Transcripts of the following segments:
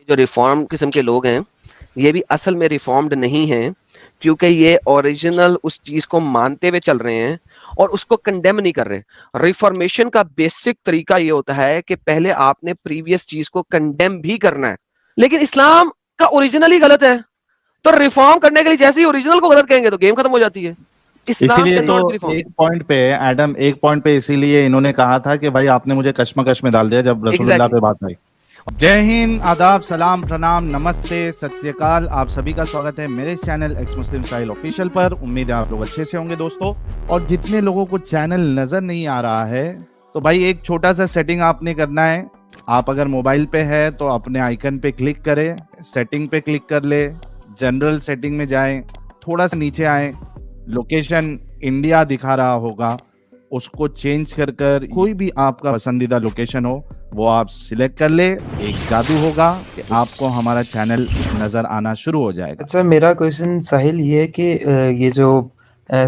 جو ریفارم قسم کے لوگ ہیں یہ بھی اصل میں ریفارمڈ نہیں ہیں, کیونکہ یہ اوریجنل اس چیز کو مانتے ہوئے چل رہے ہیں اور اس کو کنڈیم نہیں کر رہے. ریفارمیشن کا بیسک طریقہ یہ ہوتا ہے کہ پہلے آپ نے پریویس چیز کو کنڈیم بھی کرنا ہے, لیکن اسلام کا اوریجنل ہی غلط ہے, تو ریفارم کرنے کے لیے جیسے ہی اوریجنل کو غلط کہیں گے تو گیم ختم ہو جاتی ہے. اسی اسلام لیے از تو ناٹ ریفارم. ایک پوائنٹ پہ ایڈم، ایک پوائنٹ پہ اسی لیے انہوں نے کہا تھا کہ بھائی آپ نے مجھے کشمکش میں ڈال دیا جب رسول اللہ پہ بات آئی. جے ہند، آداب، سلام، پرنام، نمستے، ست سری اکال. آپ سبھی کا سواگت ہے میرے چینل ایکس مسلم ساحل آفیشیل پر. امید ہے آپ لوگ اچھے سے ہوں گے دوستو. اور جتنے لوگوں کو چینل نظر نہیں آ رہا ہے تو بھائی ایک چھوٹا سا سیٹنگ آپ نے کرنا ہے. آپ اگر موبائل پہ ہے تو اپنے آئیکن پہ کلک کریں, سیٹنگ پہ کلک کر لے, جنرل سیٹنگ میں جائیں, تھوڑا سا نیچے آئیں, لوکیشن انڈیا دکھا رہا ہوگا, اس کو چینج کر کر کوئی بھی آپ کا پسندیدہ لوکیشن ہو وہ آپ سلیکٹ کر لے. ایک جادو ہوگا کہ آپ کو ہمارا چینل نظر آنا شروع ہو جائے گا. اچھا، میرا کویشچن ساحل یہ ہے کہ یہ جو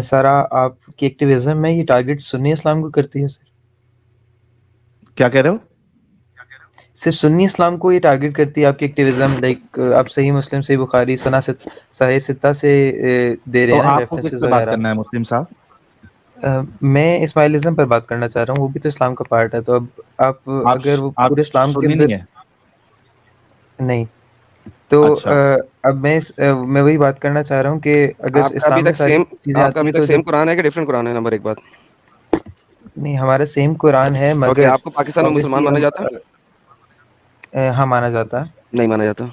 سارا آپ کی ایکٹیویزم ہے یہ ٹارگٹ سنی اسلام کو کرتی ہے؟ کیا کہہ رہے ہو؟ صرف سنی اسلام کو یہ ٹارگٹ کرتی ہے آپ کی ایکٹیویزم؟ لائک آپ صحیح مسلم، صحیح بخاری، صحیح ستہ سے دے رہے تو ہیں نا آپ کو کس ریفرنسز پہ بات وغیرہ. کرنا ہے مسلم صاحب؟ میں اسماعیلزم پر بات کرنا چاہ رہا ہوں، وہ بھی تو اسلام کا پارٹ ہے. تو اب آپ اگر وہ آپ پورے اسلام کے سنی اندر نہیں ہے؟ نہیں تو اچھا، اب میں وہی بات کرنا چاہ رہا ہوں کہ اگر آپ کا ابھی اسلام میں تک ساری سیم چیزیں آپ کا آتی ابھی ہیں تک تو سیم جب قرآن ہے کہ ڈفرنٹ قرآن ہے؟ نمبر ایک بات. نہیں، ہمارا سیم قرآن ہے اوکے, مگر آپ کو پاکستان میں مسلمان obviously مانا ہم جاتا ہے؟ ہاں مانا جاتا ہے. نہیں مانا جاتا.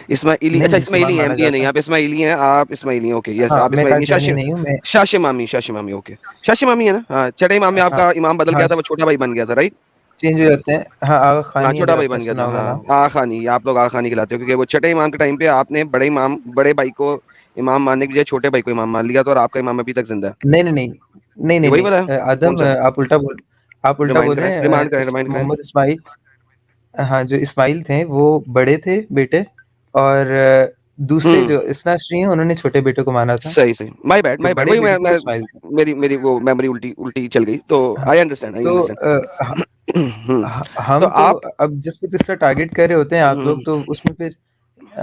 اسماعیلی, نہیں اچھا مسلمان اسماعیلی ہیں, مانا احمدیہ نہیں, جاتا ہے. آپ اسماعیلی ہیں, آپ اسماعیلی ہیں. اوکے یس, ہاں آپ میں اسماعیلی قادیانی نہیں ہوں میں. Shash Emami. Okay, Shash Emami ہے نا. ہاں, چھٹے امام میں آپ ہاں کا امام بدل ہاں گیا تھا, وہ چھوٹا بھائی بن گیا تھا, رائٹ؟ چینج ہو جاتے ہیں. ہاں آغا ہاں, خانی چھوٹا اگر بھائی آپ نے بن گیا تھا. سنا ہوگا ہاں, نام. آغا خانی, آپ لوگ آغا خانی کہلاتے ہو, کیونکہ وہ چھٹے امام کے ٹائم پہ آپ نے بڑے بھائی کو امام ماننے کے لیے چھوٹے بھائی کو امام مان لیا تھا, اور آپ کا امام ابھی تک زندہ ہے. نہیں نہیں نہیں نہیں یہ نہیں وہی والا ہے؟ نہیں کون آدم سا؟ آپ الٹا ریمائنڈ بول کریں, رہے ہیں. ریمائنڈ کریں, ریمائنڈ کریں. محمد اسماعیل، ہاں جو اسماعیل تھے وہ بڑے تھے بیٹے، اور دوسرے جو اسناشری ہیں انہوں نے چھوٹے بیٹے کو مانا تھا. صحیح, مائی بیڈ, جو مائی بیڈ. بڑے وہی بیٹے تھے وہ میں اسماعیل تھے. میری وہ میموری الٹی چل گئی, تو آئی تو انڈرسٹینڈ. تو ہم تو آپ اب جس کو جس طرح ٹارگیٹ کر رہے ہوتے ہیں آپ لوگ، تو اس میں پھر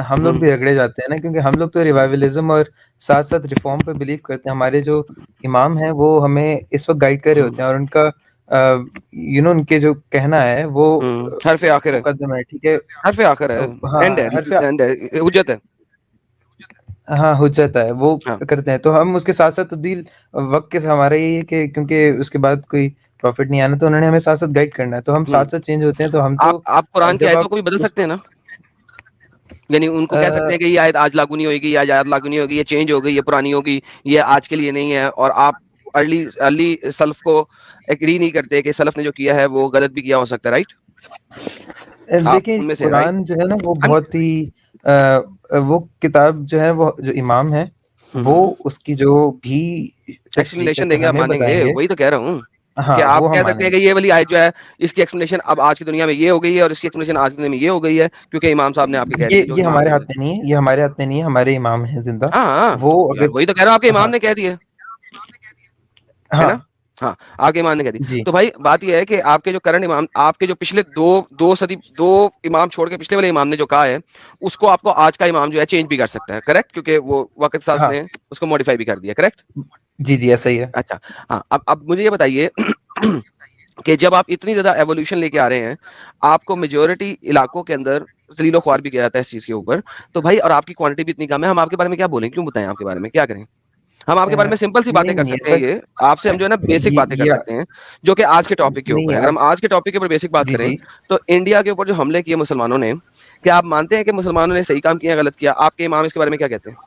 ہم لوگ بھی رگڑے جاتے ہیں نا، کیونکہ ہم لوگ تو ریوائولزم اور ساتھ ساتھ ریفارم پہ بلیو کرتے ہیں. ہمارے جو امام ہیں وہ ہمیں اس وقت گائیڈ کر رہے ہوتے ہیں، اور ان کا ان کے جو کہنا ہے وہ حرف آخر ہے, مقدم ہے. ٹھیک ہے، حرف آخر ہے, ہاں اینڈ ہے, حرف، اینڈ ہے, حجت ہے. ہاں حجت ہے، وہ ہاں, کرتے ہیں. تو ہم اس کے ساتھ ساتھ تبدیل وقت کے ہمارا یہ ہے کہ کیونکہ اس کے بعد کوئی پروفٹ نہیں آنا، تو انہوں نے ہمیں ساتھ ساتھ گائیڈ کرنا ہے، تو ہم ساتھ ساتھ چینج ہوتے ہیں. تو ہم تو آپ قرآن کی جب آیتوں آپ کو بھی بدل اس سکتے ہیں نا, یعنی ان کو کہہ سکتے ہیں کہ یہ آیت آج لاگو نہیں ہوئے گی, یہ آیت لاگو نہیں ہوگی, یہ چینج ہو گئی, یہ پرانی ہوگی, یہ آج کے لیے نہیں ہے. اور آپ ارلی سلف کو ایگری نہیں کرتے کہ سلف نے جو کیا ہے وہ غلط بھی کیا ہو سکتا ہے, رائٹ؟ آپ دیکھیں ان میں سے ہیں, رائٹ؟ قرآن جو ہے نا وہ بہت ہی وہ کتاب جو ہے، وہ جو امام ہے وہ اس کی جو بھی تشریح ایکسپلینیشن دیں گے, آپ ہمیں مانیں بتائیں گے؟ گے، وہی تو کہہ رہا ہوں ہاں کہ آپ وہ ہم کہہ مانیں سکتے ہیں گے. کہ یہ والی آیت جو ہے اس کی ایکسپلینیشن اب آج کی دنیا میں یہ ہو گئی ہے, اور اس کی ایکسپلینیشن آج کی دنیا میں یہ ہو گئی ہے, کیونکہ امام صاحب نے آپ کے کہہ دی, جو یہ امام ہمارے نے ہاتھ میں نہیں ہے، یہ ہمارے ہاتھ میں نہیں ہے. ہمارے امام ہیں زندہ، ہاں ہاں, وہ تو یار اگر وہی تو کہہ رہا ہوں, آپ کے ہاں امام نے کہہ دیا ہے ہاں نا. ہاں, آپ کے امام نے کہہ دی. جی تو بھائی بات یہ ہے کہ آپ کے جو کرنٹ امام, آپ کے جو پچھلے دو امام چھوڑ کے پچھلے والے امام نے جو کہا ہے اس کو آپ کو آج کا امام جو ہے چینج بھی کر سکتا ہے, کریکٹ؟ کیونکہ وہ وقت کے ساتھ ہاں نے اس کو ماڈیفائی بھی کر دیا, کریکٹ؟ جی جی ایسا ہی ہے. اچھا, ہاں, اب مجھے یہ بتائیے کہ جب آپ اتنی زیادہ ایوولوشن لے کے آ رہے ہیں, آپ کو میجورٹی علاقوں کے اندر ذلیل و خوار بھی کیا جاتا ہے اس چیز کے اوپر, تو بھائی اور آپ کی کوانٹٹی بھی اتنی کم ہے, ہم آپ کے بارے میں کیا بولیں, کیوں بتائیں آپ کے بارے میں کیا کریں؟ ہم آپ کے بارے میں سمپل سی باتیں نہیں کر نہیں سکتے ہیں, ایسا یہ آپ سے ہم جو ہے نا بیسک باتیں کر یہ سکتے ہیں جو کہ آج کے ٹاپک کے اوپر نہیں ہے. اگر اب ہم آج کے ٹاپک کے اوپر بیسک بات جی کریں جی تو انڈیا کے اوپر جو حملے کیے مسلمانوں نے, کیا آپ مانتے ہیں کہ مسلمانوں نے صحیح کام کیا, غلط کیا؟ آپ کے امام اس کے بارے میں کیا کہتے ہیں؟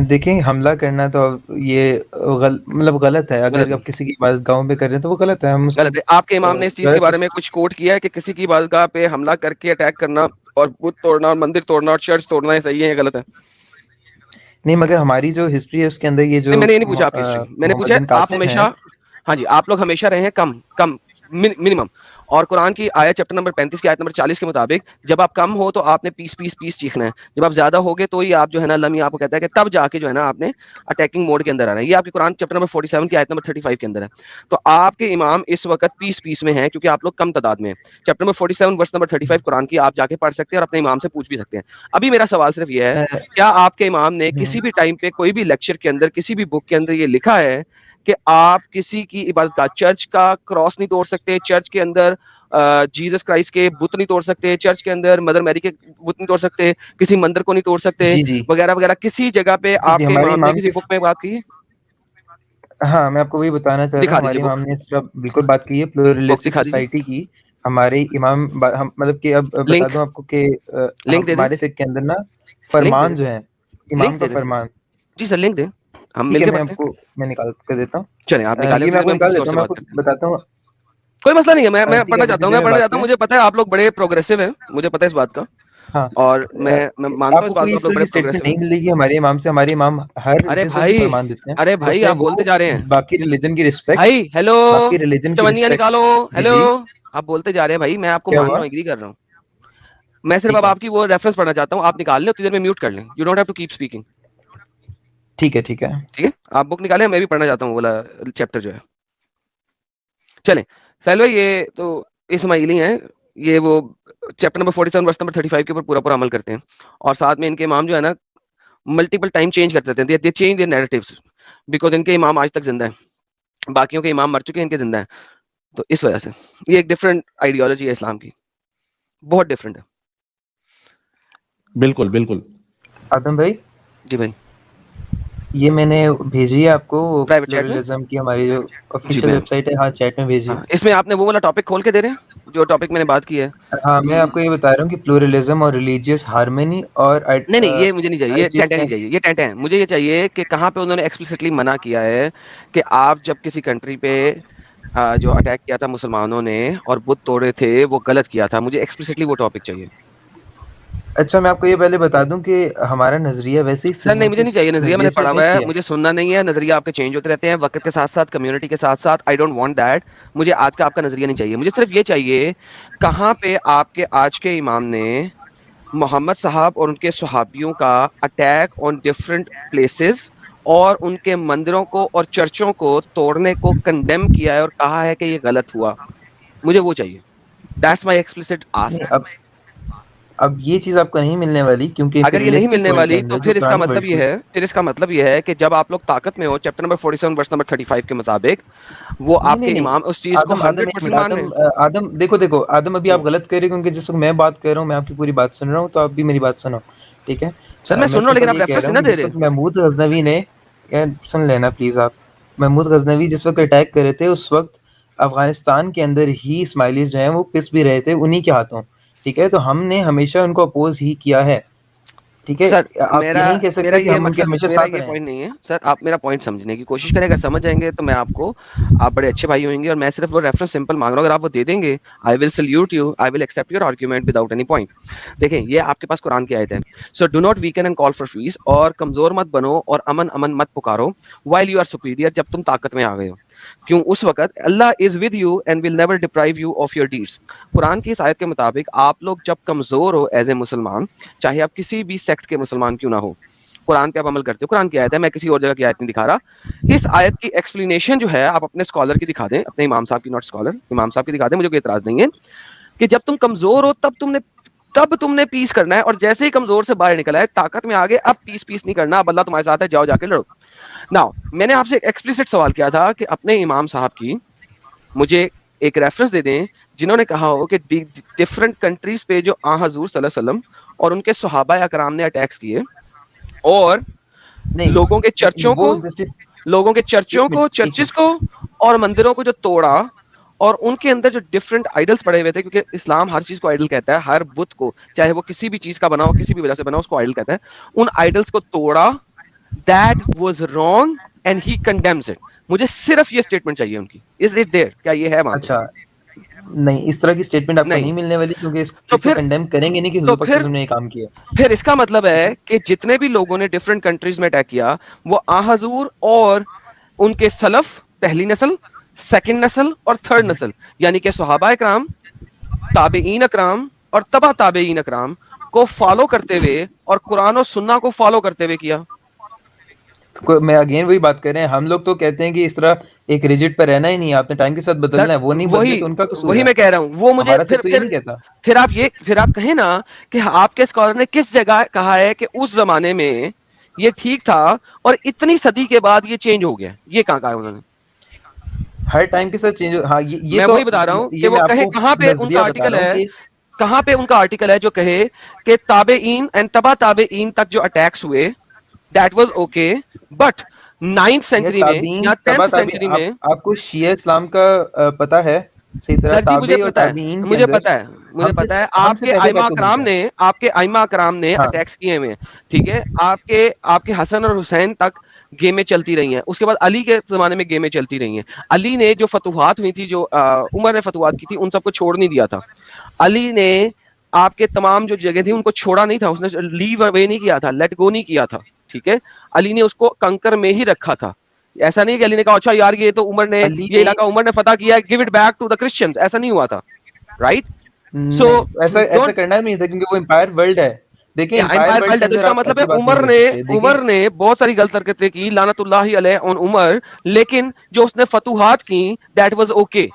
دیکھیں حملہ کرنا تو یہ مطلب غلط ہے. غلط اگر ہے, آپ کسی کی عبادت گاہوں پہ کر رہے ہیں تو وہ غلط ہے، ہم اس کو غلط ہے. آپ کے امام نے اس چیز کے بارے غلط. میں کچھ کوٹ کیا ہے کہ کسی کی عبادتگاہ پہ حملہ کر کے اٹیک کرنا اور بت توڑنا اور مندر توڑنا اور چرچ توڑنا یہ صحیح ہے یا غلط ہے؟ نہیں، مگر ہماری جو ہسٹری ہے اس کے اندر یہ جو میں نے یہ نہیں پوچھا آپ کی ہسٹری, میں نے پوچھا محمد بن آپ قاسم ہیں. ہمیشہ, ہاں جی, آپ لوگ ہمیشہ رہے ہیں کم मिनिमम. और कुरान की आयत चैप्टर नंबर 35 की आयत नंबर 40 के मुताबिक जब आप कम हो तो आपने पीस पीस पीस चीखना है, जब आप ज्यादा होगे तो ही आप जो है ना अल्लाह आपको कहता है कि तब जाके जो है ना आपने अटैकिंग मोड के अंदर आना है. ये आपके कुरान चैप्टर नंबर 47 की आयत नंबर 35 के अंदर है. तो आपके इमाम इस वक्त पीस पीस में हैं क्योंकि आप लोग कम तादाद में हैं. Chapter number 47 verse number 35 Quran की आप जाके पढ़ सकते हैं और अपने इमाम से पूछ भी सकते हैं. अभी मेरा सवाल सिर्फ ये है, क्या आपके इमाम ने किसी भी टाइम पे कोई भी लेक्चर के अंदर किसी भी बुक के अंदर ये लिखा है कि आप किसी की इबादत का, चर्च का क्रॉस नहीं तोड़ सकते, चर्च के अंदर जीसस क्राइस्ट के बुत नहीं तोड़ सकते, चर्च के अंदर मदर मैरी के बुत नहीं तोड़ सकते, किसी मंदिर को नहीं तोड़ सकते, वगैरह वगैरह, किसी जगह पे आपके इमाम ने किसी बुक में बात की है? हाँ, मैं आपको वही बताना चाह रहा हूँ, हमारे इमाम ने इस पर बिल्कुल बात की है, प्लूरलिस्टिक सोसाइटी की. हमारे इमाम हम मतलब कि अब बता दूं आपको कि हमारे फिक्र के अंदर ना फरमान जो है इमाम का फरमान. जी सर, लिंक दें, हम मिलके मैं आपको मैं निकाल कर देता हूँ. चलिए आप निकालें, मैं आपको निकाल देता हूँ, मैं आपको बताता हूँ. कोई मसला नहीं है, मैं पढ़ना चाहता हूँ, मुझे पता है आप लोग बड़े प्रोग्रेसिव हैं, मुझे पता है इस बात का. हाँ, और मैं मानता हूँ इस बात को, आप लोग बड़े प्रोग्रेसिव नहीं मिलेगी हमारे इमाम से. हमारे इमाम हर अरे भाई फरमान देते हैं. अरे भाई आप बोलते जा रहे हैं, बाकी रिलीजन की रिस्पेक्ट. भाई हेलो, बाकी रिलीजन की चवनिया निकालो, हेलो, आप बोलते जा रहे हैं भाई, मैं आपको मान रहा हूँ, एग्री कर रहा हूँ. मैं सिर्फ अब आपकी वो रेफरेंस पढ़ना चाहता हूँ, आप निकाल लें, उतनी देर में म्यूट कर लें. You don't have to keep speaking. ठीक है, ठीक है, ठीक है, आप बुक निकालें, मैं भी पढ़ना चाहता हूँ वाला चैप्टर जो है. चलें सैलो, ये तो इस्माइली हैं, ये वो चैप्टर नंबर 47 वर्स नंबर 35 के ऊपर पूरा पूरा अमल करते हैं, और साथ में इनके इमाम जो है ना मल्टीपल टाइम चेंज करते रहते हैं. दे चेंज देयर नैरेटिव्स बिकॉज इनके इमाम आज तक जिंदा हैं, बाकियों के इमाम मर चुके हैं, इनके जिंदा हैं. तो इस वजह से ये एक डिफरेंट आइडियोलॉजी है इस्लाम की, बहुत डिफरेंट है. बिल्कुल बिल्कुल. आदम भाई. जी भाई, ये मैंने भेजी है आपको प्राइवेट चैट में की हमारी जो ऑफिशियल वेबसाइट है. हाँ, चैट में भेजी. इसमें आपने वो वाला टॉपिक खोल के दे रहे हैं जो टॉपिक मैंने बात की है. हाँ, मैं आपको ये बता रहा हूँ कि प्लूरलिज्म और रिलीजियस हार्मनी और नहीं ये मुझे नहीं चाहिए, ये टेंटे नहीं चाहिए, ये टेंटे हैं. मुझे ये चाहिए कि कहाँ पे उन्होंने एक्सप्लिसिटली मना किया है कि आप जब किसी कंट्री पे जो अटैक किया था मुसलमानों ने और बुत तोड़े थे वो गलत किया था. मुझे एक्सप्लिसिटली वो टॉपिक चाहिए. अच्छा, मैं आपको ये पहले बता दूं कि हमारा नजरिया वैसे ही सर नहीं, मुझे नहीं चाहिए नजरिया, मैंने पढ़ा हुआ है, मुझे सुनना नहीं है. नजरिया आपके चेंज होते रहते हैं वक्त के साथ साथ, कम्युनिटी के साथ साथ. आई डोंट वांट दैट. मुझे आज का आपका नजरिया नहीं चाहिए. मुझे सिर्फ ये चाहिए कहाँ पे आपके आज के इमाम ने मोहम्मद साहब और उनके सहाबियों का अटैक ऑन डिफरेंट प्लेसेस और उनके मंदिरों को और चर्चों को तोड़ने को कंडेम किया है और कहा है कि ये गलत हुआ. मुझे वो चाहिए. That's my explicit ask. अब ये चीज आपको नहीं मिलने वाली, क्योंकि अगर ये नहीं मिलने वाली तो फिर इसका मतलब ये है कि जब आप लोग ताकत में हो, चैप्टर नंबर 47 वर्स नंबर 35 के मुताबिक वो आपके इमाम उस चीज को 100% मान रहे हैं. आदम देखो आदम, अभी आप गलत कह रहे हो, क्योंकि जिस वक्त मैं बात कर रहा हूँ, मैं आपकी पूरी बात सुन रहा हूँ, तो आप भी मेरी बात सुनो. ठीक है सर, मैं सुन रहा हूँ, लेकिन आप रेफरेंस ना दे रहे हैं. महमूद गजनवी ने, सुन लेना प्लीज आप. महमूद गजनवी जिस वक्त अटैक कर रहे थे, उस वक्त अफगानिस्तान के अंदर ही इस्माइलीज जो हैं वो पिस भी रहे थे उन्हीं के हाथों. ठीक है, तो हमने हमेशा उनको अपोज ही किया है. ठीक है सर, आप नहीं कह सकते कि हम उनके हमेशा साथ ये पॉइंट नहीं है सर. आप मेरा पॉइंट समझने की कोशिश करें, अगर समझ जाएंगे तो मैं आपको, आप बड़े अच्छे भाई होंगे, और मैं सिर्फ वो रेफरेंस सिंपल मांग रहा हूँ. अगर आप वो दे देंगे, I will salute you, I will accept your argument without any point. देखें, ये आपके पास कुरान की आयत है. So do not weaken and call for peace, और कमजोर मत बनो और अमन अमन मत पुकारो व्हाइल यू आर सुपीरियर, जब तुम ताकत में आ गए हो. क्यों? उस वक्त Allah is with you and will never deprive you of your deeds. Quran की इस आयत के मुताबिक आप लोग जब कमजोर हो एज ए मुसलमान, चाहे आप किसी भी सेक्ट के मुसलमान क्यों ना हो, कुरान पे आप अमल करते हो. कुरान की आयत है, मैं किसी और जगह की आयत नहीं दिखा रहा. इस आयत की एक्सप्लेनेशन जो है आप अपने स्कॉलर की दिखा दें, अपने इमाम साहब की, नॉट स्कॉलर, इमाम साहब की दिखा दें, मुझे कोई एतराज नहीं है कि जब तुम कमजोर हो तब तुमने पीस करना है, और जैसे ही कमजोर से बाहर निकला है, ताकत में आगे, अब पीस नहीं करना, अब अल्लाह तुम्हारे साथ है, जाओ जाके लड़ो. नाउ मैंने आपसे एक एक्सप्लिसिट सवाल किया था कि अपने इमाम साहब की मुझे एक रेफरेंस दे दें जिन्होंने कहा हो कि डिफरेंट कंट्रीज पे जो आ हजूर सल्लल्लाहु अलैहि वसल्लम और उनके सहाबा अकराम ने अटैक्स किए और लोगों के चर्चों को चर्चिस को और मंदिरों को जो तोड़ा, और उनके अंदर जो डिफरेंट आइडल्स पड़े हुए थे, क्योंकि इस्लाम हर चीज को आइडल कहता है, हर बुत को, चाहे वो किसी भी चीज का बना हो, किसी भी वजह से बना हो, उसको आइडल कहता है. उन आइडल्स को तोड़ा. That was wrong and he condemns it. मुझे सिर्फ ये स्टेटमेंट चाहिए उनकी. Is it there? क्या ये है वहाँ? अच्छा, नहीं, इस तरह की स्टेटमेंट आपको नहीं मिलने वाली, क्योंकि इसको कंडेम करेंगे नहीं कि हुजूर पाक ने ये काम किया. फिर इसका मतलब है कि जितने भी लोगों ने डिफरेंट कंट्रीज में अटैक किया, वो आ हजूर और उनके सलफ, पहली नस्ल, सेकंड नस्ल और थर्ड नस्ल, यानी कि सहाबा इकराम, ताबेईन अकराम और तबा ताबेईन अकराम को फॉलो करते हुए और कुरान और सुन्ना को फॉलो करते हुए किया। मैं अगेन वही बात कर रहे हैं, हम लोग तो कहते हैं कि इस तरह एक रिजिड पर रहना ही नहीं है, आपने टाइम के साथ बदलना है, वो नहीं बदले तो उनका कसूर वही है। मैं कह रहा हूँ, वो मुझे हमारा तो ये नहीं कहता। फिर आप कहें ना कि आपके स्कॉलर ने किस जगह कहा है कि उस जमाने में ये ठीक था और इतनी सदी के बाद ये चेंज हो गया, ये कहाँ कहा है उन्होंने? हर टाइम के साथ चेंज। हाँ, ये मैं तो वही बता रहा हूँ कि ये वो मैं कहे आपको कहाँ पे उनका नजरिया बता आर्टिकल रहा हूँ है, कि कहाँ पे उनका आर्टिकल है जो कहे कि ताबेईन एंड तबा ताबेईन तक जो अटैक्स हुए that was okay, but 9th century में या 10th सेंचुरी में आपको शिया इस्लाम का पता है सही तरह? सर जी मुझे ताबे और पता है, ताबीन के मुझे अंदर पता है, मुझे हमसे पता है हमसे पहले का कौन था? आपके आइमा अकराम ने हाँ। अटैक्स किए हुए हैं, ठीक है, आपके हसन और हुसैन तक गेमें चलती रही हैं, उसके बाद अली के जमाने में गेमें चलती रही हैं। अली ने जो फतुहात हुई थी, जो उमर ने फतुहात की थी, उन सबको छोड़ नहीं दिया था। अली ने आपके तमाम जो जगह थी उनको छोड़ा नहीं था, उसने लीव अवे नहीं किया था, लेट गो नहीं किया था, ठीक है। अली ने उसको कंकर में ही रखा था। ऐसा नहीं कि अली ने कहा अच्छा यार ये तो उमर ने ये इलाका उमर ने फतह किया है, give it back to the Christians, ऐसा नहीं हुआ था, राइट? सो ऐसा करना नहीं था क्योंकि वो एम्पायर वर्ल्ड है। देखिए एम्पायर वर्ल्ड है, तो इसका मतलब है उमर ने बहुत सारी गलत हरकतें की, लानतुल्लाहि अलैह ऑन उमर, लेकिन जो उसने फतुहात की दैट वाज ओके।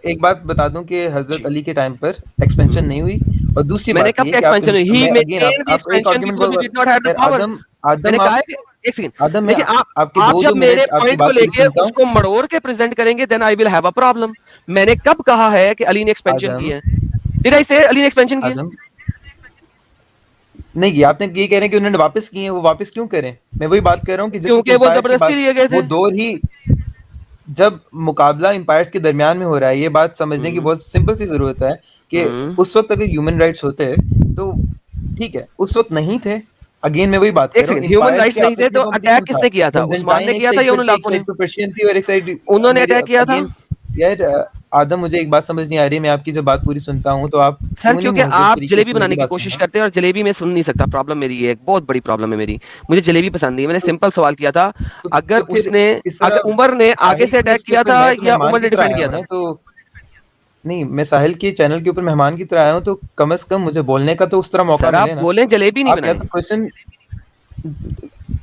एक बात बता दूं कि हजरत अली के टाइम पर एक्सपेंशन नहीं हुई, और दूसरी मैंने बात कब ये एक्सपेंशन हुई? ही मैं maintained the expansion because he did not have the power. मैंने कहा है कि एक सेकंड, देखिए आप जब मेरे पॉइंट को लेके उसको मड़ोड़ के प्रेजेंट करेंगे then I will have a problem. मैंने कब कहा है कि अली ने एक्सपेंशन की है? डिड आई से अली ने एक्सपेंशन की है? नहीं, आपने ये कह रहे हैं कि उन्होंने वापस किए हैं, वो वापस क्यों करें? मैं वही बात कर रहा हूँ कि क्योंकि वो जबरदस्ती लिए गए थे। वो दौर ही जब मुकाबला एम्पायर्स के दरमियान में हो रहा है, ये बात समझने की बहुत सिंपल सी जरूरत है कि उस वक्त अगर ह्यूमन राइट्स होते तो ठीक है, उस वक्त नहीं थे। अगेन मैं वही बात कर रहा हूँ, ह्यूमन राइट्स नहीं थे तो अटैक किसने किया था? उस्मान ने किया था या उन इलाकों ने? उन्होंने अटैक किया था। यार आदम, मुझे एक बात समझ नहीं आ रही, मैं आपकी जब बात पूरी सुनता हूँ तो आप सर क्योंकि आप जलेबी बनाने की कोशिश करते हैं और जलेबी में सुन नहीं सकता। प्रॉब्लम मेरी है, एक बहुत बड़ी प्रॉब्लम है मेरी, मुझे जलेबी पसंद नहीं है। मैंने सिंपल सवाल किया था, अगर उमर ने आगे से अटैक किया था या उमर ने डिफेंड किया था? तो नहीं, मैं साहिल के चैनल के ऊपर मेहमान की तरह आया हूँ, तो कम से कम मुझे बोलने का तो उस तरह मौका मिले ना। आप बोलें, जलेबी नहीं बनाए। क्वेश्चन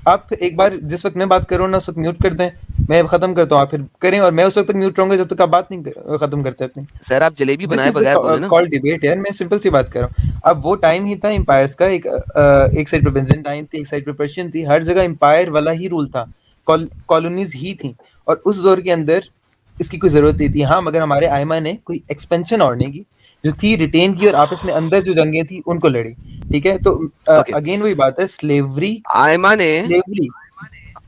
आप एक बार जिस वक्त मैं बात कर रहा हूँ ना, उस वक्त म्यूट कर दें, मैं खत्म करता हूँ, आप फिर करें, और मैं उस वक्त तक म्यूट रहूंगा जब तक आप बात नहीं खत्म करते अपनी। सर आप जलेबी बनाए बगैर बोले ना। कॉल डिबेट यार, मैं सिंपल सी बात कर रहा हूँ। अब वो टाइम ही था एम्पायर्स का, एक साइड पे बेंजेंटाइन थी, एक साइड पे पर्शियन थी, हर जगह एम्पायर वाला ही रूल था, कॉलोनीज ही थी, और उस दौर के अंदर इसकी कोई जरूरत नहीं थी। हाँ, मगर हमारे आइमा ने कोई एक्सपेंशन और नहीं की, जो थी रिटेन की, और आपस में अंदर जो जंगें थी उनको लड़ी, ठीक है। तो अगेन वही बात है, स्लेवरी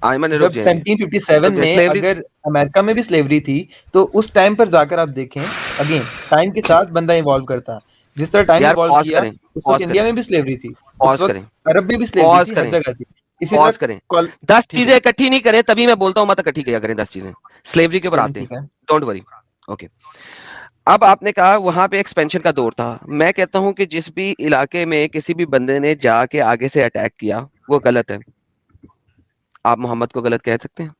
जब 1757 में अगर अमेरिका में भी स्लेवरी थी, तो उस टाइम पर जाकर आप देखें, अगेन टाइम के साथ बंदा इवॉल्व करता है, जिस तरह टाइम इवॉल्व किया, उस वक्त इंडिया में भी स्लेवरी थी, उस वक्त अरब में भी स्लेवरी थी, हर जगह थी। इसी पॉज करें, 10 चीजें इकट्ठी नहीं करें, तभी मैं बोलता हूँ मत इकट्ठी किया करें 10 चीजें। स्लेवरी के ऊपर आते हैं, डोंट वरी, ओके। अब आपने कहा वहां पे एक्सपेंशन का दौर था। मैं कहता हूं कि जिस भी इलाके में किसी भी बंदे ने जाके आगे से अटैक किया वो गलत है। आप मोहम्मद को गलत कह सकते हैं?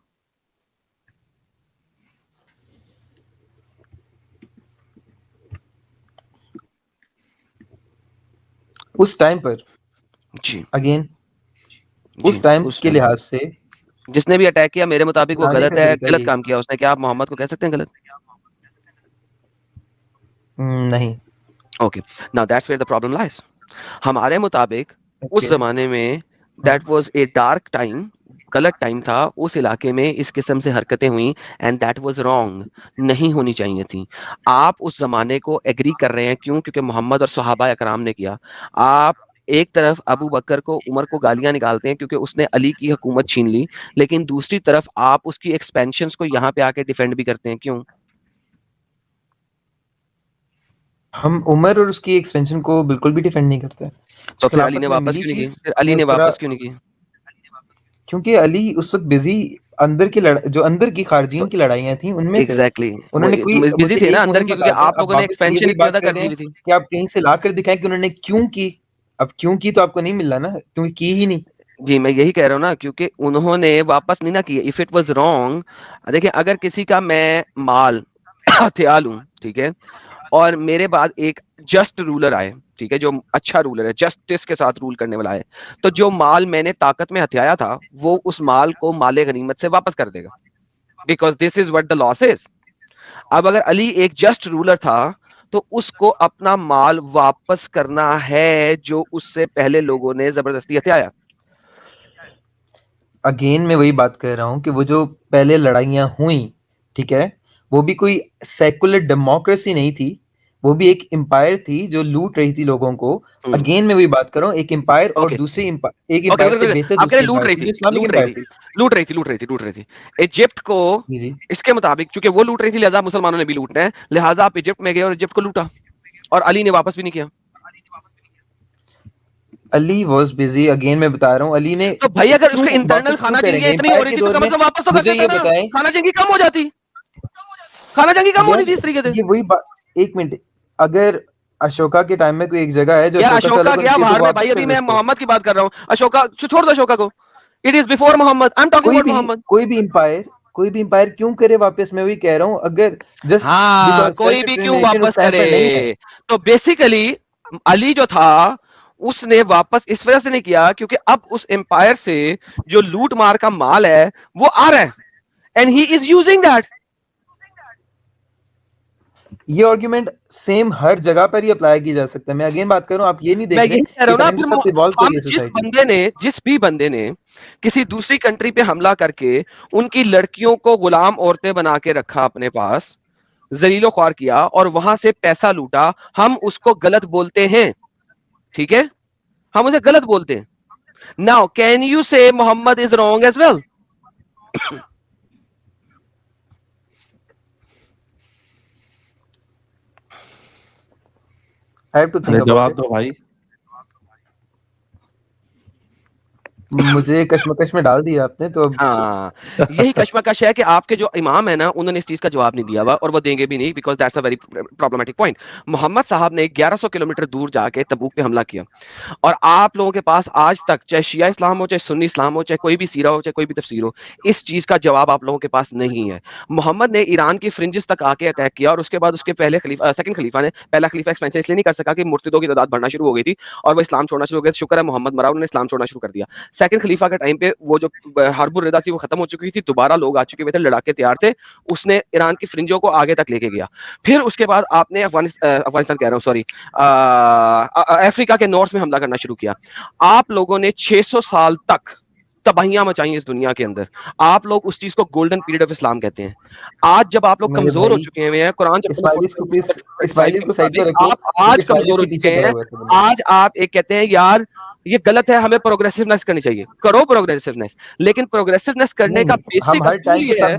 उस टाइम पर जी, अगेन उस टाइम के लिहाज से जिसने भी अटैक किया मेरे मुताबिक वो गलत है, गलत काम किया उसने। क्या आप मोहम्मद को कह सकते हैं गलत? नहीं। Okay, now that's where the problem lies. हमारे मुताबिक उस जमाने में that was a dark time, गलत टाइम था, उस इलाके में इस किस्म से हरकतें हुई एंड दैट वाज रॉन्ग, नहीं होनी चाहिए थी। आप उस जमाने को एग्री कर रहे हैं, क्यों? क्योंकि मोहम्मद और सहाबा अकराम ने किया। आप एक तरफ अबू बकर को, उमर को गालियां निकालते हैं क्योंकि उसने अली की हुकूमत छीन ली, लेकिन दूसरी तरफ आप उसकी एक्सपेंशंस को यहाँ पे आके डिफेंड भी करते हैं, क्यों? हम उमर और उसकी एक्सपेंशन को बिल्कुल भी डिफेंड नहीं करते। तो फिर अली ने वापस क्यों नहीं की? फिर अली ने वापस क्यों नहीं की? क्योंकि अली उस वक्त बिजी अंदर की जो अंदर की खारजीन की लड़ाइयां थी उनमें एग्जैक्टली उन्होंने कोई बिजी थे ना अंदर की, क्योंकि आप लोगों ने एक्सपेंशन ज्यादा कर दी थी कि आप कहीं से ला कर दिखाएं कि उन्होंने क्यों की। अब क्यों की तो आपको नहीं मिल रहा ना, क्योंकि की ही नहीं। جی میں یہی کہہ رہا ہوں نا, کیونکہ انہوں نے واپس نہیں نہ کیا. اف اٹ واز رانگ, دیکھیں اگر کسی کا میں مال ہتھیار لوں, ٹھیک ہے, اور میرے بعد ایک جسٹ رولر آئے, ٹھیک ہے, جو اچھا رولر ہے, جسٹس کے ساتھ رول کرنے والا ہے, تو جو مال میں نے طاقت میں ہتھیایا تھا وہ اس مال کو مال غنیمت سے واپس کر دے گا, because this is what the لاس از. اب اگر علی ایک جسٹ رولر تھا تو اس کو اپنا مال واپس کرنا ہے جو اس سے پہلے لوگوں نے زبردستی ہتھیایا. اگین میں وہی بات کہہ رہا ہوں کہ وہ جو پہلے لڑائیاں ہوئیں, ٹھیک ہے, وہ بھی کوئی سیکولر ڈیموکریسی نہیں تھی, وہ بھی ایک امپائر تھی جو لوٹ رہی تھی لوگوں کو. اگین میں وہی بات کر رہا ہوں, ایک امپائر اور دوسری ایک امپائر سے بہتر آپ کہہ رہے دوسری لوٹ رہی تھی, لوٹ رہی تھی ایجپٹ کو. اس کے مطابق چونکہ وہ لوٹ رہی تھی لہٰذا مسلمانوں نے بھی لوٹنا ہے, لہٰذا آپ ایجپٹ میں گئے اور ایجپٹ کو لوٹا, اور علی نے واپس بھی نہیں کیا. علی واز بزی. اگین میں بتا رہا ہوں, علی نے تو بھائی اگر اس کے انٹرنل خانہ جنگی اتنی ہو رہی تھی تو کم از کم واپس تو کر دیتا نا, خانہ جنگی کم ہو جاتی, خانہ جنگی کم ہونی تھی اس طریقے سے. یہ وہی بات, ایک منٹ, اگر اشوکا کے ٹائم میں کوئی ایک جگہ ہے جو اشوکا گیا باہر میں, بھائی ابھی میں محمد کی بات کر رہا ہوں, اشوکا چھوڑ دو اشوکا کو, it is before Muhammad, I am talking about Muhammad. کوئی بھی امپائر کیوں کرے واپس, میں وہی کہہ رہا ہوں, اگر جسٹ ہاں کوئی بھی کیوں واپس کرے, تو بیسیکلی علی جو تھا اس نے واپس اس وجہ سے نہیں کیا کیونکہ اب اس امپائر سے جو لوٹ مار کا مال ہے وہ آ رہا ہے, and he is using that. یہ آرگیومنٹ سیم ہر جگہ پر ہی اپلائی کی جا سکتا ہے. میں اگین بات کر رہا ہوں, آپ یہ نہیں دیکھ رہے کہ جس بھی بندے نے کسی دوسری کنٹری پہ حملہ کر کے ان کی لڑکیوں کو غلام عورتیں بنا کے رکھا اپنے پاس, ذلیل و خوار کیا اور وہاں سے پیسہ لوٹا, ہم اس کو غلط بولتے ہیں, ٹھیک ہے, ہم اسے غلط بولتے ہیں. ناؤ کین یو سے محمد از رانگ ایز ویل؟ جواب دو بھائی. مجھے کشمکش میں ڈال دیا آپ نے, تو ہاں یہی کشمکش ہے کہ آپ کے جو امام ہے نا انہوں نے اس چیز کا جواب نہیں دیا ہوا, اور وہ دیں گے بھی نہیں, because that's a very problematic point. Muhammad Sahab نے 1100 کلومیٹر دور جا کے تبوک پہ حملہ کیا, اور آپ لوگوں کے پاس آج تک چاہے شیعہ اسلام ہو, چاہے سنی اسلام ہو, چاہے کوئی بھی سیرہ ہو, چاہے کوئی بھی تفسیر ہو, اس چیز کا جواب آپ لوگوں کے پاس نہیں ہے. محمد نے ایران کی فرنجز تک آ کے اٹیک کیا, اور اس کے بعد اس کے پہلے خلیفہ سیکنڈ خلیفہ نے, پہلا خلیفہ ایکسپینشن اس لیے نہیں کر سکا کہ مرتدوں کی تعداد بڑھنا شروع ہو گئی تھی اور وہ اسلام چھوڑنا شروع ہو گیا. شکر ہے محمد مرا, انہوں نے اسلام چھوڑنا شروع کر دیا. سیکنڈ خلیفہ کے ٹائم پہ وہ جو حرب الردا تھی وہ ختم ہو چکی تھی, دوبارہ لوگ آ چکے ہوئے تھے, لڑاکے تیار تھے, اس نے ایران کی فرنجوں کو آگے تک لے کے گیا. پھر اس کے بعد آپ نے افغانستان کہہ رہا ہوں سوری افریقہ کے نارتھ میں حملہ کرنا شروع کیا. آپ لوگوں نے 600 سال تک تباہیاں مچائی اس دنیا کے اندر. آپ لوگ اس چیز کو گولڈن پیریڈ آف اسلام کہتے ہیں. آج جب آپ لوگ کمزور ہو چکے ہیں, قرآن آج کمزور ہو چکے ہیں, آج آپ ایک کہتے ہیں یار یہ غلط ہے, ہمیں پروگریسونیس کرنی چاہیے. کرو پروگریسونیس, لیکن پروگریسونیس کرنے کا بیسک اصول یہ ہے,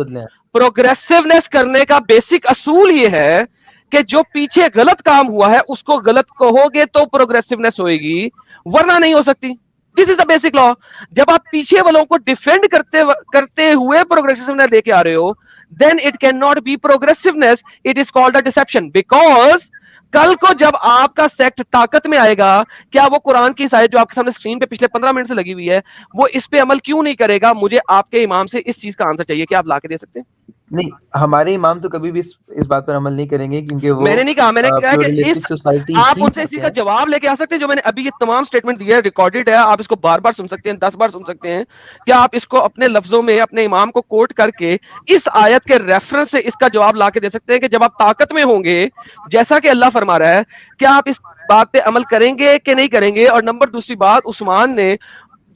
پروگریسونیس کرنے کا بیسک اصول یہ ہے کہ جو پیچھے غلط کام ہوا ہے اس کو غلط کہو گے تو پروگریسونیس ہوئے گی, ورنہ نہیں ہو سکتی. دس از دا بیسک لا. جب آپ پیچھے والوں کو ڈیفینڈ کرتے ہوئے پروگریسونیس لے کے آ رہے ہو, then it cannot be progressiveness, it is called a deception. Because کل کو جب آپ کا سیکٹ طاقت میں آئے گا, کیا وہ قرآن کی آیت جو آپ کے سامنے اسکرین پہ پچھلے 15 منٹ سے لگی ہوئی ہے وہ اس پہ عمل کیوں نہیں کرے گا؟ مجھے آپ کے امام سے اس چیز کا آنسر چاہیے. کیا آپ لا کے دے سکتے ہیں؟ نہیں, ہمارے امام تو کبھی بھی اس بات پر عمل نہیں کریں گے, کیونکہ وہ میں نے نہیں کہا, میں نے کہا کہ آپ ان سے اسی کا جواب لے کے آ سکتے ہیں جو میں نے ابھی یہ تمام سٹیٹمنٹ دیا ہے, ریکارڈڈ ہے, آپ اس کو بار بار سن سکتے ہیں, 10 بار سن سکتے ہیں. کیا آپ اس کو اپنے لفظوں میں اپنے امام کو کوٹ کر کے اس آیت کے ریفرنس سے اس کا جواب لا کے دے سکتے ہیں کہ جب آپ طاقت میں ہوں گے جیسا کہ اللہ فرما رہا ہے, کیا آپ اس بات پہ عمل کریں گے کہ نہیں کریں گے؟ اور نمبر دوسری بات, عثمان نے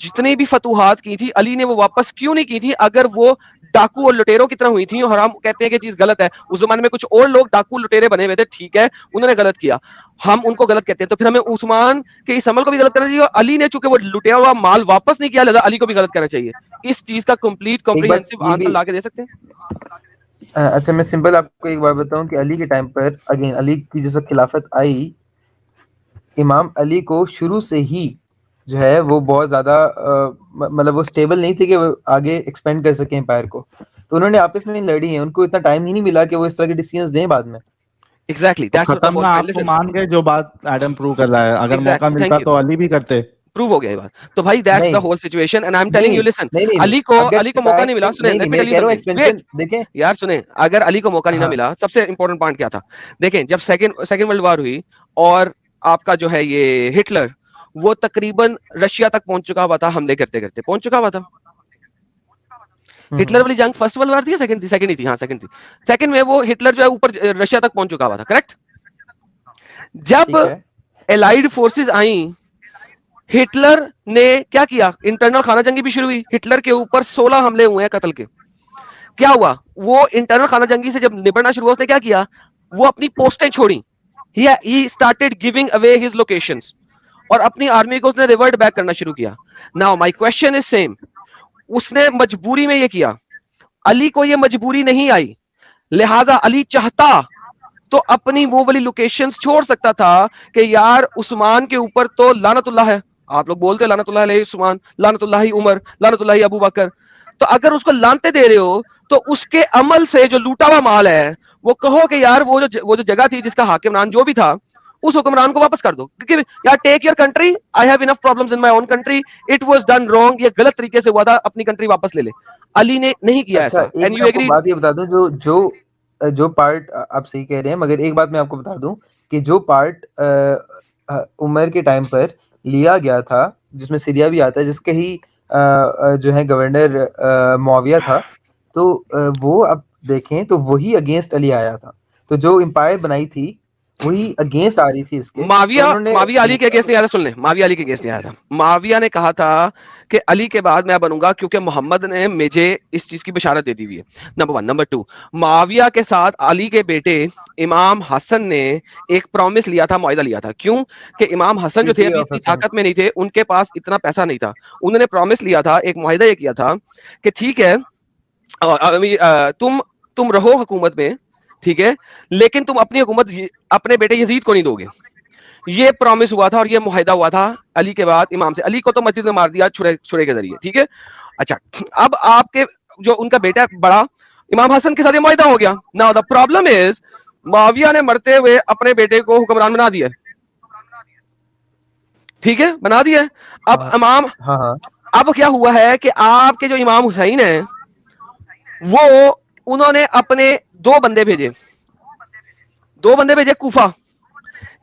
جتنی بھی فتوحات کی تھی علی نے وہ واپس کیوں نہیں کی تھی اگر وہ ڈاکو اور لٹیروں کی طرح ہوئی تھی؟ اور ہم کہتے ہیں کہ چیز غلط ہے. اس زمانے میں کچھ اور لوگ ڈاکو لٹیرے بنے ہوئے تھے, ٹھیک ہے, انہوں نے غلط کیا, ہم ان کو غلط کہتے ہیں, تو پھر ہمیں عثمان کے اس عمل کو بھی غلط کرنا چاہیے, اور علی نے چونکہ وہ لٹیا ہوا مال واپس نہیں کیا لہذا علی کو بھی غلط کرنا چاہیے. اس چیز کا کمپلیٹ کمپریہنسو آنسر لا کے دے سکتے ہیں؟ اچھا, میں سمپل آپ کو ایک بات بتاؤں کہ علی کے ٹائم پر, اگین علی کی جس وقت خلافت آئی, امام علی کو شروع سے ہی جو ہے وہ بہت زیادہ مطلب وہ سٹیبل نہیں تھے کہ وہ آگے ایکسپینڈ کر سکیں امپائر کو, تو انہوں نے آپس میں لڑی ہیں, ان کو اتنا ٹائم ہی نہیں ملا کہ وہ اس طرح کے ڈیسیژنز دیں بعد میں. ایگزیکٹلی ختم نہ آپ کو مان گئے جو بات ایڈم پروو کر رہا ہے, اگر موقع ملتا تو علی بھی کرتے. प्रूव हो गया ये बात. तो भाई that's the whole situation and I'm telling you listen, Ali को मौका नहीं मिला. सुने, let me tell you something. Wait, देखें यार सुने, अगर अली को मौका नहीं ना मिला, सबसे इंपॉर्टेंट पॉइंट क्या था? देखें, जब सेकंड वर्ल्ड वॉर हुई और आपका जो है ये हिटलर, वो तकरीबन रशिया तक पहुंच चुका हुआ था, हमले करते करते पहुंच चुका हुआ था. हिटलर वाली जंग फर्स्ट वर्ल्ड वॉर थी या सेकंड थी? सेकंड ही थी. हाँ सेकंड थी. सेकंड में वो हिटलर जो है ऊपर रशिया तक पहुंच चुका हुआ था. करेक्ट. जब एलाइड फोर्सेस आई, हिटलर ने क्या किया? इंटरनल खाना जंगी भी शुरू हुई. हिटलर के ऊपर 16 हमले हुए हैं कत्ल के. क्या हुआ? वो इंटरनल खाना जंगी से जब निपटना शुरू हुआ, उसने क्या किया? वो अपनी पोस्टें छोड़ी. he started giving away his locations और अपनी आर्मी को उसने रिवर्ट बैक करना शुरू किया. Now my question is same, उसने मजबूरी में ये किया. अली को ये मजबूरी नहीं आई, लिहाजा अली चाहता तो अपनी वो वाली लोकेशंस छोड़ सकता था कि यार उस्मान के ऊपर तो लानतुल्लाह है. आप लोग बोलते लानतुल्लाह अलैहि उस्मान, लानतुल्लाह उमर, लानतुल्लाह अबू बकर. तो अगर उसको लानते दे रहे हो तो उसके अमल से जो लूटा हुआ माल है वो कहो कि यार वो जो जगह थी जिसका हाकिमरान जो भी था, उस हुक्मरान को वापस कर दो. क्योंकि यार take your country, I have enough problems in my own country, it was done wrong, ये गलत तरीके से हुआ था, अपनी कंट्री वापस ले ले. अली ने नहीं किया ऐसा. And you agree? बात ये बता दूं, जो पार्ट आप सही कह रहे हैं, मगर एक बात मैं आपको बता दूं कि जो पार्ट उमर के टाइम पर लिया गया था, जिसमें सीरिया भी आता है, जिसके ही जो है गवर्नर मुआविया था, तो वो अब देखें तो वही अगेंस्ट अली आया था. तो जो एम्पायर बनाई थी वही अगेंस्ट आ रही थी इसके. माविया अली के अगेंस्ट नहीं आया था. सुन ले, माविया अली के अगेंस्ट नहीं आया था. माविया ने कहा था कि अली के बाद मैं बनूंगा, क्योंकि मोहम्मद ने मुझे इस चीज की बशारत दे दी हुई है. नंबर 1. नंबर 2, माविया के साथ अली के बेटे इमाम हसन ने एक प्रॉमिस लिया था, मुआहदा लिया था. क्यों? कि इमाम हसन जो थे अभी इतनी ताकत में नहीं थे, उनके पास इतना पैसा नहीं था. उन्होंने प्रॉमिस लिया था, एक मुआहदा ये किया था कि ठीक है तुम रहो हुकूमत में, ठीक है, लेकिन तुम अपनी हुकूमत अपने बेटे यजीद को नहीं दोगे. ये प्रॉमिस हुआ था और ये मुआहदा हुआ था अली के बाद इमाम से. अली को तो मस्जिद में मार दिया छुरे के जरिए. ठीक है. अच्छा, अब आपके जो उनका बेटा बड़ा इमाम हसन के साथ ये मुआहदा हो गया. Now the problem is Muawiya ने मरते हुए अपने बेटे को हुक्मरान बना दिया. ठीक है, बना दिया. अब इमाम अब क्या हुआ है कि आपके जो इमाम हुसैन है वो उन्होंने अपने दो बंदे भेजे कूफा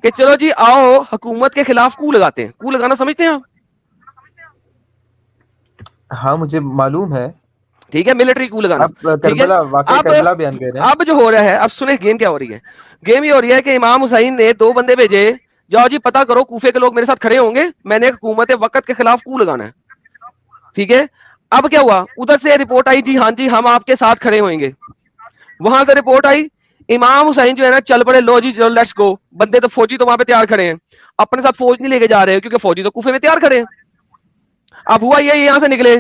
कि चलो जी आओ हुकूमत के खिलाफ कू लगाते हैं. कू लगाना समझते हैं आप? हाँ, मुझे मालूम है. ठीक है, मिलिट्री कू लगाना. करबला बयान कर रहे हैं. अब जो हो रहा है, अब सुने गेम क्या हो रही है. गेम ये हो रही है कि इमाम हुसैन ने दो बंदे भेजे, जाओ जी पता करो कूफे के लोग मेरे साथ खड़े होंगे, मैंने हुकूमत वक्त के खिलाफ कू लगाना है. ठीक है. अब क्या हुआ? उधर से रिपोर्ट आई, जी हाँ जी हम आपके साथ खड़े होंगे. वहां से रिपोर्ट आई, इमाम हुसैन जो है ना चल पड़े, लो जी चलो लेट्स गो. बंदे तो फौजी तो वहां पे तैयार खड़े हैं, अपने साथ फौज नहीं लेके जा रहे क्योंकि फौजी तो कूफे में तैयार खड़े हैं. अब हुआ ये यहां से निकले,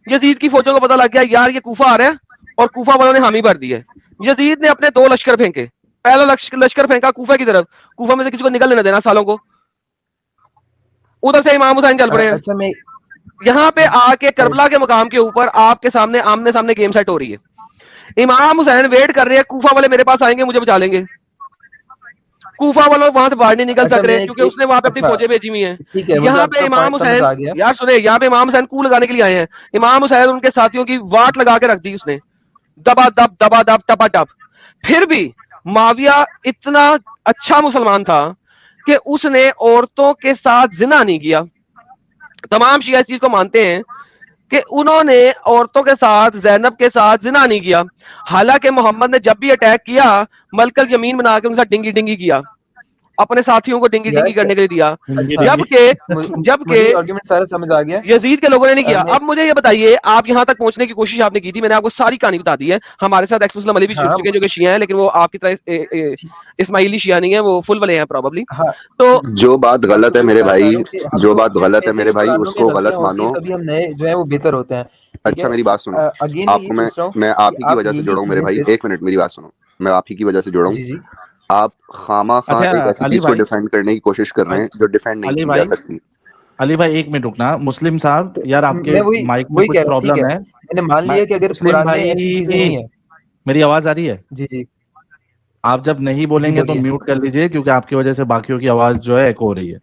यजीद की फौजों को पता लग गया यार ये कूफा आ रहा है, और कूफा वालों ने हामी भर दी है. यजीद ने अपने 2 लश्कर फेंके. पहला लश्कर फेंका कूफा की तरफ, कूफा में से किसी को निकल लेना देना सालों को. उधर से इमाम हुसैन चल पड़े हैं. अच्छा, यहाँ पे आके करबला के मकाम के ऊपर आपके सामने आमने सामने गेम सेट हो रही है. इमाम हुसैन वेट कर रहे हैं, कूफा वाले मेरे पास आएंगे, मुझे बचा लेंगे. कूफा वाले वहां से बाहर नहीं निकल सक रहे क्योंकि उसने वहां पे अपनी फौजें भेजी हुई हैं. यहाँ पे इमाम हुसैन, यार सुने, यहाँ पे इमाम हुसैन कू लगाने के लिए आए हैं. इमाम हुसैन उनके साथियों की वाट लगा के रख दी उसने, दबा दब टपा टप. फिर भी माविया इतना अच्छा मुसलमान था कि उसने औरतों के साथ जिना नहीं किया. तमाम शिया इस चीज को मानते हैं कि उन्होंने औरतों के साथ, ज़ैनब के साथ जिना नहीं किया. हालांकि मोहम्मद ने जब भी अटैक किया मलकल यमीन बना के उनके साथ डिंगी डिंगी किया, अपने साथियों को डिंगी डिंगी करने के लिए दिया, जबकि आर्गुमेंट सारा समझ आ गया, यजीद के लोगों ने नहीं किया. अब मुझे ये बताइए, आप यहां तक पहुंचने की कोशिश आपने की थी, मैंने आपको सारी कहानी बता दी है. हमारे साथ एक्स मुस्लिम अली भी जुड़ चुके हैं जो कि शिया हैं, लेकिन वो आपकी तरह इस्माइली शिया नहीं है, वो फुल वाले हैं प्रॉबली. तो जो बात गलत है मेरे भाई, उसको गलत मानो. तभी हम नए जो है वो बेहतर होते हैं. अच्छा मेरी बात सुनो, आपको मैं आप ही की वजह से जोड़ा हूँ मेरे भाई. एक मिनट मेरी बात सुनो, मैं आप ही की वजह से जोड़ा हूँ. आप खामा-खा एक ऐसी चीज को डिफेंड करने की कोशिश कर रहे हैं जो डिफेंड नहीं की जा सकती. अली भाई एक मिनट रुकना. मुस्लिम साहब यार आपके माइक में कुछ प्रॉब्लम है. मैंने मान लिया कि अगर कुरान में ऐसी चीजें नहीं है. मेरी आवाज आ रही है? जी. आप जब नहीं बोलेंगे तो म्यूट कर लीजिए, क्योंकि आपकी वजह से बाकियों की आवाज जो है एको हो रही है.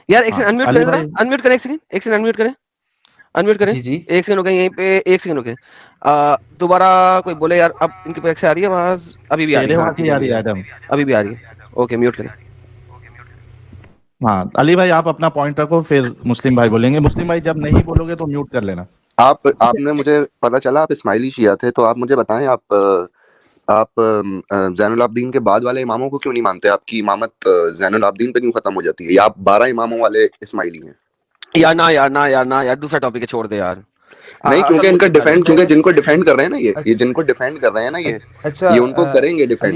यार एक सेकंड अनम्यूट करें, अनम्यूट करें, एक सेकंड अनम्यूट करें, अनम्यूट करें जी। एक सेकंड हो गया यहीं पे, एक सेकंड हो गया। दोबारा कोई बोले यार, अब इनकी बैक से आ रही है आवाज? अभी भी आ रही है, अभी भी आ रही है। ओके म्यूट करें। हाँ अली भाई आप अपना पॉइंट रखो, फिर मुस्लिम भाई बोलेंगे। मुस्लिम भाई जब नहीं बोलोगे तो म्यूट कर लेना। आपने मुझे पता चला आप इस्माइली शिया थे, तो आप मुझे बताएं आप ज़ैनुल आबिदीन के बाद वाले इमामों को क्यों नहीं मानते? आपकी इमामत ज़ैनुल आबिदीन पे क्यों खत्म हो जाती है? या आप 12 इमामों वाले इस्माइली हैं? यार दूसरा टॉपिक छोड़ दे यार। नहीं क्योंकि इनका डिफेंड, क्योंकि जिनको डिफेंड कर रहे हैं ना ये जिनको डिफेंड कर रहे हैं ना ये उनको करेंगे डिफेंड।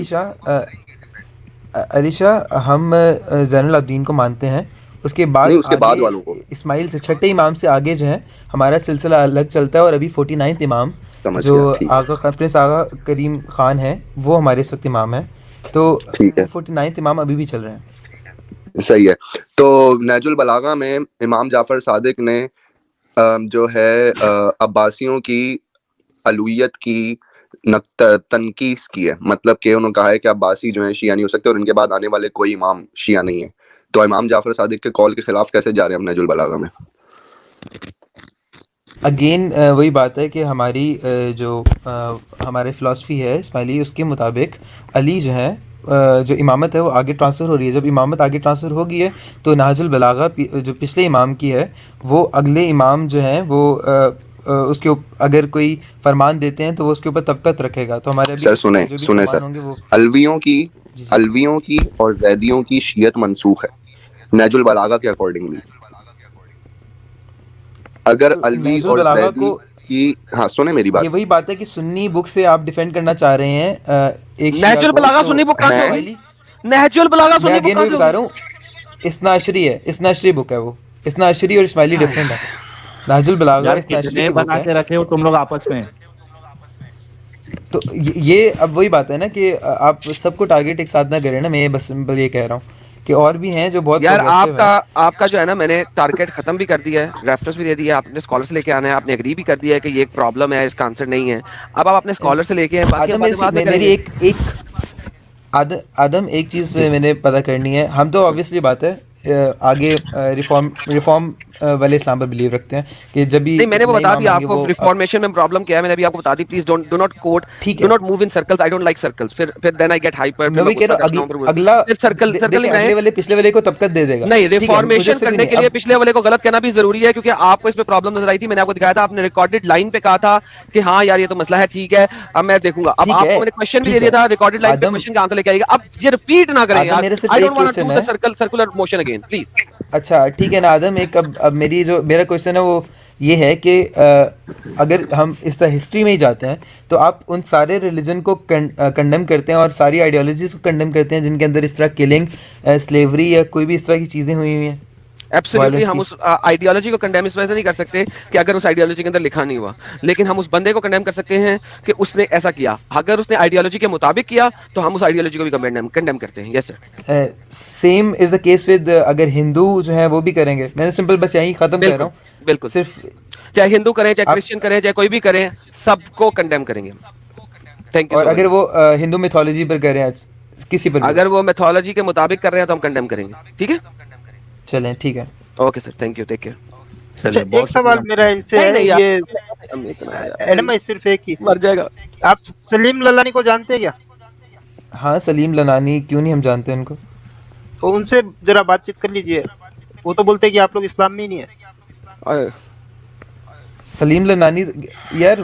अलीशा हम ज़ैनुल आबिदीन को मानते हैं, उसके बाद वालों को इस्माइल से छठे इमाम से आगे जो है हमारा सिलसिला अलग चलता है। और अभी 49th इमाम जो आगा प्रिंस आगा करीम खान है वो हमारे इस वक्त इमाम है, तो 49th इमाम अभी भी चल रहे हैं। सही है। तो नहजुल बलागा में इमाम जाफर सादिक ने जो है अब्बासियों की अलुइयत की तनकीस की है, मतलब कि उन्होंने कहा है कि अब्बासी जो है शिया नहीं हो सकते और इनके बाद आने वाले कोई इमाम शिया नहीं है। तो इमाम जाफर सादिक के कॉल के खिलाफ कैसे जा रहे हैं हम नहजुल बलागा में? अगेन वही बात है कि हमारी जो हमारी फ़िलासफ़ी है इस्माइली, उसके मुताबिक अली जो है जो इमामत है वो आगे ट्रांसफ़र हो रही है। जब इमामत आगे ट्रांसफ़र हो गई है तो नहजुल बलागा जो पिछले इमाम की है वो अगले इमाम जो हैं वो उसके अगर कोई फरमान देते हैं तो वो उसके ऊपर तबकत रखेगा। तो हमारे सर सुने सर, अलवियों की और जैदियों की शियत मनसूख है नहजुल बलागा के अकॉर्डिंगली। अगर अलवी और जैदी की, हाँ सुने मेरी बात, ये वही बात है कि सुन्नी बुक से आप डिफेंड करना चाह रहे हैं एक नहजुल बलागा सुन्नी बुक कहां से होगी? नहजुल बलागा सुन्नी बुक कहां से बता रहा हूं, इस्नाशरी है, इस्नाशरी बुक है वो। इस्नाशरी और इस्माइली डिफरेंट है। नहजुल बलागा इस्नाशरी बना के रखे हो तुम लोग आपस में। तो ये अब वही बात है ना कि आप सबको टारगेट एक साथ ना करें ना। मैं बस ये कह रहा हूँ कि और भी हैं जो बहुत यार आपका जो है ना, मैंने टारगेट खत्म भी कर दिया है, रेफरेंस भी दे दिया, आपने स्कॉलर से लेके आना है, आपने एग्री भी कर दिया है कि ये एक प्रॉब्लम है, इसका आंसर नहीं है। अब आप अपने स्कॉलर से लेके आए। मेरी आदम एक चीज मैंने पता करनी है। हम तो ऑब्वियसली बात है आगे रिफॉर्म वाले इस्लाम पर बिलीव रखते हैं कि जब भी नहीं, मैंने वो बता दिया आपको रिफॉर्मेशन में प्रॉब्लम क्या है, मैंने अभी आपको बता दी। Please do not quote, do not move in circles, I don't like circles. फिर देन आई गेट हाइपर। अगला सर्कल अगले वाले पिछले वाले को तबकत दे देगा। नहीं, रिफॉर्मेशन करने के लिए पिछले वाले को गलत कहना भी जरूरी है, क्योंकि आपको इसमें प्रॉब्लम नजर आई थी। मैंने आपको दिखाया था, आपने रिकॉर्डेड लाइन पे कहा था कि हाँ यार ये तो मसला है, ठीक है अब मैं देखूंगा। अब आपको मैंने क्वेश्चन भी दे दिया था, रिकॉर्डेड लाइन पे क्वेश्चन का आंसर लेके आएगा। अब ये रिपीट ना करें यार, I don't want to do the circular motion again please. अच्छा ठीक है ना आदम, एक अब मेरा क्वेश्चन है वो ये है कि अगर हम इस तरह हिस्ट्री में ही जाते हैं तो आप उन सारे रिलीजन को कंडेम करते हैं और सारी आइडियोलॉजीज को कंडेम करते हैं जिनके अंदर इस तरह किलिंग, स्लेवरी या कोई भी इस तरह की चीज़ें हुई हैं। एब्सोल्युटली हम उस आइडियोलॉजी को कंडेम इस वजह से नहीं कर सकते कि अगर उस आइडियोलॉजी के अंदर लिखा नहीं हुआ, लेकिन हम उस बंदे को कंडेम कर सकते हैं कि उसने ऐसा किया। अगर उसने आइडियोलॉजी के मुताबिक किया तो हम उस आइडियोलॉजी को भी कंडेम करते हैं। Yes sir, same is the case with अगर हिंदू जो है वो भी करेंगे। मैंने सिंपल बस यही खत्म कर रहा हूँ। बिल्कुल, सिर्फ चाहे हिंदू करें, चाहे क्रिश्चियन करें, चाहे कोई भी करें, सबको कंडेम करेंगे। Thank you. और अगर वो हिंदू मिथोलॉजी पर कर रहे हैं, किसी पर अगर वो मिथोलॉजी के मुताबिक कर रहे हैं तो हम कंडेम करेंगे। ठीक है, चलें ठीक है, okay sir, thank you, take care. अच्छा एक सवाल मेरा इनसे है, ये एडम सिर्फ एक ही मर जाएगा। आप सलीम ललानी को जानते हैं क्या? हाँ सलीम ललानी, क्यों नहीं हम जानते हैं उनको। तो उनसे जरा बातचीत कर लीजिए, वो तो बोलते हैं कि आप लोग इस्लाम में ही नहीं है। सलीम ललानी यार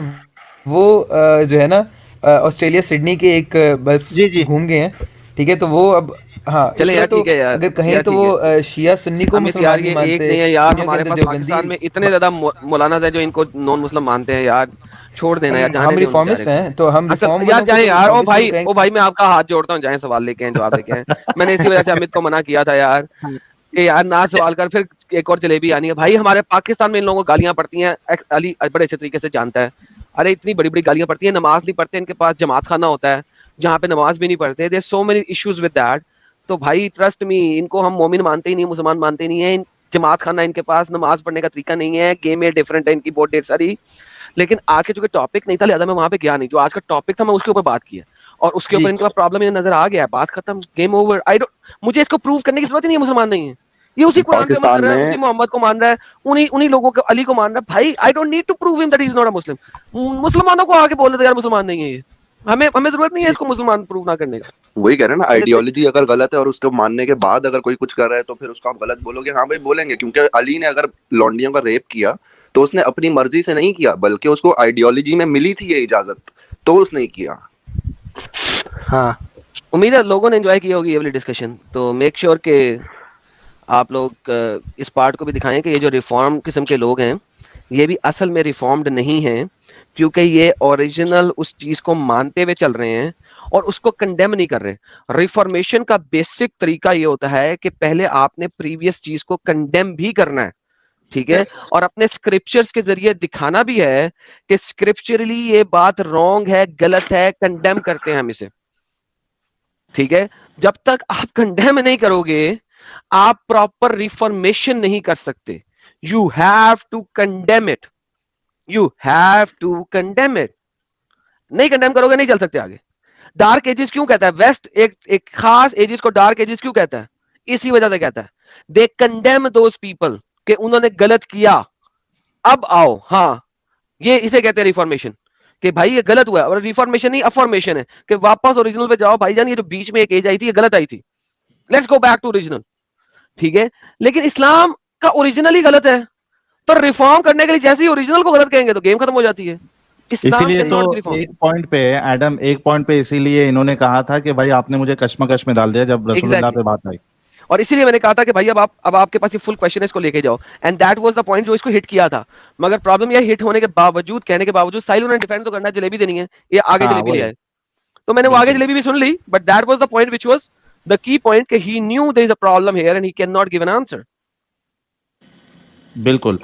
वो जो है ना ऑस्ट्रेलिया सिडनी के एक बस घूम गए हैं, ठीक है। तो वो अब हाँ चले यार, ठीक है यार, अगर कहें तो वो शिया सुन्नी को मुसलमान नहीं मानते। एक नहीं है यार, हमारे पास पाकिस्तान में इतने ज्यादा मौलाना हैं जो इनको नॉन मुस्लिम मानते हैं यार, छोड़ देना यार। हम रिफॉर्मिस्ट हैं तो हम यार जाएं यार। ओ भाई मैं आपका हाथ जोड़ता हूँ, जाएं सवाल लेके आए, जवाब लेके आए। मैंने इसी वजह से अमित को मना किया था यार कि यार ना सवाल कर, फिर एक और जलेबी आनी है। भाई हमारे पाकिस्तान में इन लोगों को गालियां पड़ती हैं, अली बड़े अच्छे तरीके से जानता है। अरे इतनी बड़ी बड़ी गालियां पड़ती है, नमाज नहीं पढ़ते, इनके पास जमात खाना होता है जहाँ पे नमाज भी नहीं पढ़ते। There so many issues with that. तो भाई ट्रस्ट मी, इनको हम मोमिन मानते ही नहीं, मुसलमान मानते नहीं है। जमात खाना इनके पास, नमाज पढ़ने का तरीका नहीं है, गेम में डिफरेंट है इनकी बहुत ढेर सारी। लेकिन आज के चूंकि टॉपिक नहीं था, लिहाजा मैं वहां पे गया नहीं। जो आज का टॉपिक था मैं उसके ऊपर बात की है और उसके ऊपर इनके पास प्रॉब्लम नजर आ गया है। बात खत्म, गेम ओवर। मुझे इसको प्रूव करने की जरूरत ही नहीं है मुसलमान नहीं है, ये उसी कुरान पे अमल कर रहा है, उसी मोहम्मद को मान रहा है, उन्हीं लोगों को, अली को मान रहा है। भाई I don't need to prove him that he is not a Muslim. मुसलमानों को आके बोलने दो यार मुसलमान नहीं है ये, हमें जरूरत नहीं है इसको मुसलमान प्रूव ना करने का। वही कह रहे हैं ना, आइडियोलॉजी अगर गलत है और उसको मानने के बाद अगर कोई कुछ कर रहा है तो फिर उसको आप गलत बोलोगे। हाँ भाई बोलेंगे, क्योंकि अली ने अगर लौंडियों का रेप किया तो उसने अपनी मर्जी से नहीं किया, बल्कि उसको आइडियोलॉजी में मिली थी ये इजाजत, तो उसने किया। हाँ, उम्मीद है लोगों ने एंजॉय की होगी ये वाली डिस्कशन। तो मेक श्योर के आप लोग इस पार्ट को भी दिखाएं कि ये जो रिफॉर्म किस्म के लोग हैं ये भी असल में रिफॉर्म्ड नहीं हैं, क्योंकि ये ओरिजिनल उस चीज को मानते हुए चल रहे हैं और उसको कंडेम नहीं कर रहे। रिफॉर्मेशन का बेसिक तरीका ये होता है कि पहले आपने प्रीवियस चीज को कंडेम भी करना है, ठीक है, और अपने स्क्रिप्चर्स के जरिए दिखाना भी है कि स्क्रिप्चरली ये बात रॉन्ग है, गलत है, कंडेम करते हैं हम इसे, ठीक है। जब तक आप कंडेम नहीं करोगे आप प्रॉपर रिफॉर्मेशन नहीं कर सकते। You have to condemn it, you have to condemn it. नहीं कंडेम करोगे नहीं चल सकते आगे। डार्क एजेस क्यों कहता है वेस्ट, एक खास एजेस को डार्क एजेस क्यों कहता है? इसी वजह से कहता है, दे कंडेम दोज पीपल कि उन्होंने गलत किया, अब आओ। हाँ, ये इसे कहते हैं रिफॉर्मेशन, कि भाई ये गलत हुआ है। और रिफॉर्मेशन नहीं अफॉर्मेशन है कि वापस ओरिजिनल पे जाओ भाईजान, ये जो बीच में एक एज आई थी ये गलत आई थी, let's go back to original, ठीक है। लेकिन इस्लाम का ओरिजिनल ही गलत है, तो रिफॉर्म करने के लिए जैसे ही ओरिजिनल को गलत कहेंगे तो गेम खत्म हो जाती है। इसीलिए तो एक पॉइंट पे एडम, एक पॉइंट पे इसीलिए इन्होंने कहा था कि भाई आपने मुझे कश्मकश में डाल दिया जब रसूलुल्लाह पे बात आई। और इसीलिए मैंने कहा था कि भाई अब आपके पास ये फुल क्वेश्चन है, इसको लेके जाओ। And that was the point जो इसको हिट किया था। मगर प्रॉब्लम ये हिट होने के बावजूद, कहने के बावजूद, साहिल ने डिफेंड तो करना, जलेबी देनी है, ये आगे जलेबी ले आए। तो मैंने वो आगे जलेबी भी सुन ली, but that was the point which was the key point कि he knew there is a problem here and he can not give an answer. बिल्कुल।